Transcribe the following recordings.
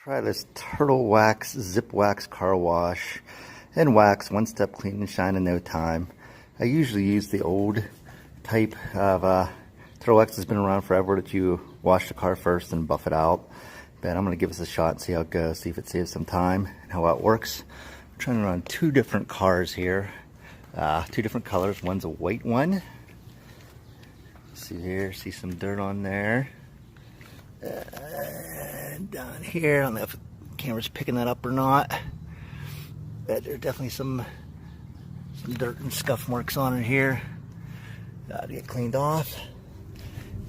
Try this Turtle Wax Zip Wax Car Wash and Wax, one step clean and shine in no time. I usually use the old type of Turtle Wax that's been around forever, that you wash the car first and buff it out. But I'm going to give this a shot and see how it goes, see if it saves some time and how it works. I'm trying to run two different cars here, two different colors. One's a white one. See here, see some dirt on there. Down here, I don't know if the camera's picking that up or not, but there's definitely some dirt and scuff marks on it here. Got to get cleaned off.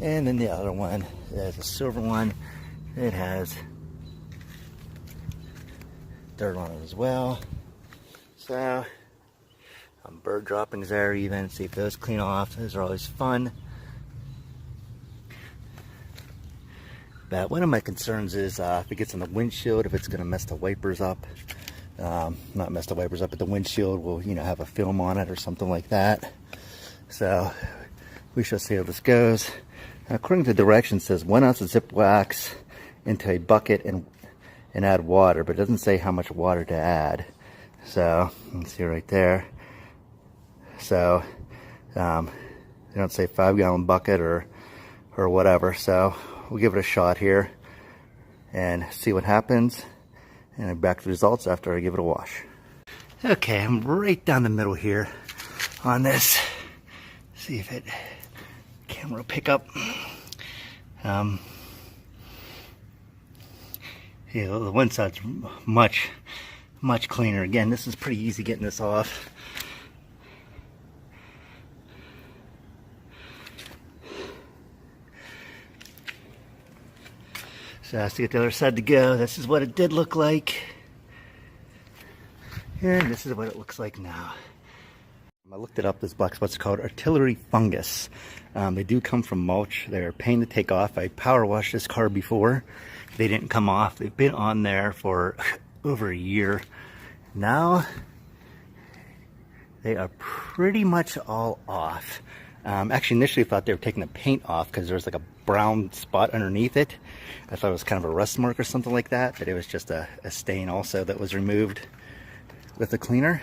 And then the other one is a silver one. It has dirt on it as well. So bird droppings there even. See if those clean off. Those are always fun. But one of my concerns is if it gets in the windshield, if it's going to mess the wipers up. Not mess the wipers up, but the windshield will, have a film on it or something like that. So we shall see how this goes. According to the directions, it says 1 ounce of zip wax into a bucket and add water, but it doesn't say how much water to add. So you can see right there. So they don't say 5-gallon bucket or whatever. So we'll give it a shot here and see what happens, and I'm back to the results after I give it a wash. Okay, I'm right down the middle here on this. See if camera will pick up. The one side's much cleaner. Again, this is pretty easy getting this off. So I have to get the other side to go. This is what it did look like. And this is what it looks like now. I looked it up. This black spot's called Artillery Fungus. They do come from mulch. They're a pain to take off. I power washed this car before. They didn't come off. They've been on there for over a year. Now they are pretty much all off. Actually, initially I thought they were taking the paint off because there was like a brown spot underneath it. I thought it was kind of a rust mark or something like that, but it was just a stain also that was removed with the cleaner.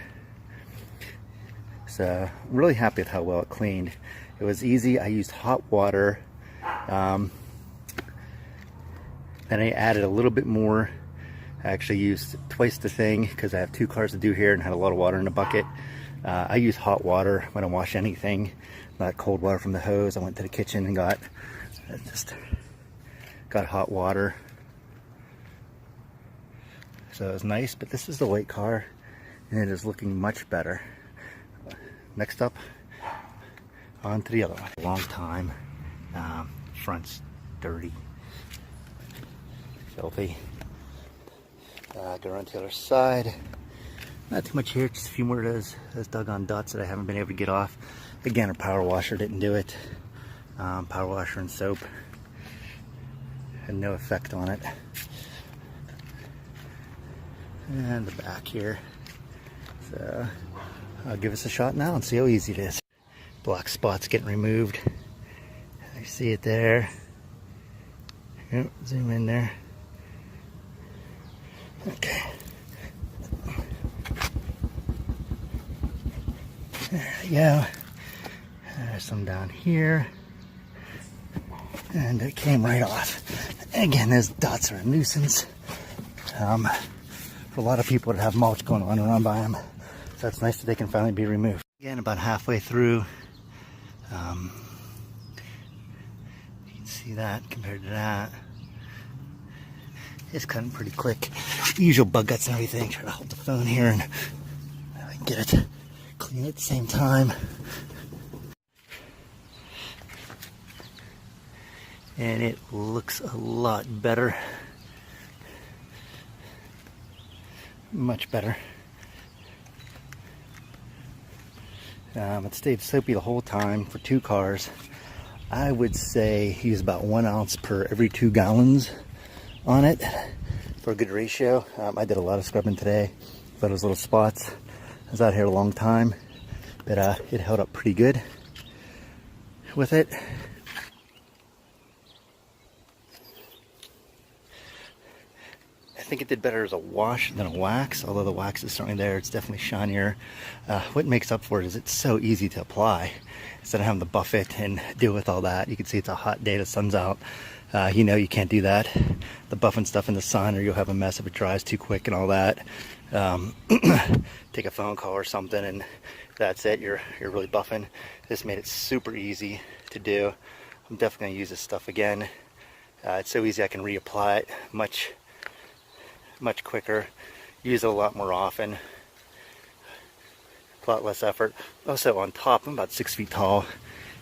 So I'm really happy with how well it cleaned. It was easy. I used hot water. Then I added a little bit more. I actually used twice the thing because I have 2 cars to do here and had a lot of water in the bucket. I use hot water when I wash anything, not cold water from the hose. I went to the kitchen and got hot water. So it was nice, but this is the white car and it is looking much better. Next up, on to the other one. A long time. Front's dirty, filthy. Go around to the other side. Not too much here, just a few more of those doggone dots that I haven't been able to get off. Again, a power washer didn't do it. Power washer and soap had no effect on it. And the back here. So I'll give us a shot now and see how easy it is. Black spot's getting removed. I see it there. Yep, zoom in there. Okay. There we go. There's some down here. And it came right off. Again, those dots are a nuisance. For a lot of people that have mulch going on around by them. So it's nice that they can finally be removed. Again, about halfway through. You can see that compared to that. It's cutting pretty quick. Usual bug guts and everything. Try to hold the phone here and get it clean at the same time. And it looks a lot better. Much better. It stayed soapy the whole time for 2 cars. I would say use about 1 ounce per every 2 gallons on it for a good ratio. I did a lot of scrubbing today for those little spots. I was out here a long time, but it held up pretty good with it. think it did better as a wash than a wax, although the wax is certainly there. It's definitely shinier. What makes up for it is it's so easy to apply. Instead of having to buff it and deal with all that, you can see it's a hot day, the sun's out. You know you can't do that, the buffing stuff in the sun, or you'll have a mess if it dries too quick and all that. Take a phone call or something and that's it, you're really buffing. This made it super easy to do. I'm definitely gonna use this stuff again. It's so easy, I can reapply it much quicker, use it a lot more often, a lot less effort. Also on top, I'm about 6 feet tall.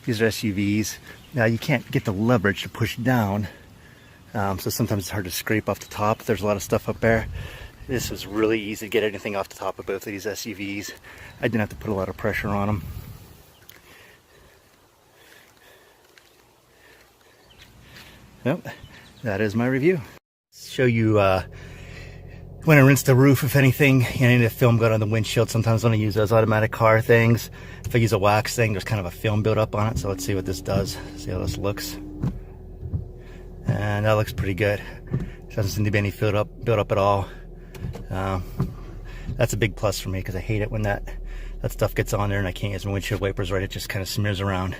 These are SUVs. Now you can't get the leverage to push down, so sometimes it's hard to scrape off the top. There's a lot of stuff up there. This was really easy to get anything off the top of both of these SUVs. I didn't have to put a lot of pressure on them. Yep, that is my review. Show you when I rinse the roof, if anything, any of the film got on the windshield. Sometimes when I use those automatic car things, if I use a wax thing, there's kind of a film buildup on it. So let's see what this does. See how this looks. And that looks pretty good. Doesn't seem to be any build up at all. That's a big plus for me because I hate it when that stuff gets on there and I can't use my windshield wipers right. It just kind of smears around.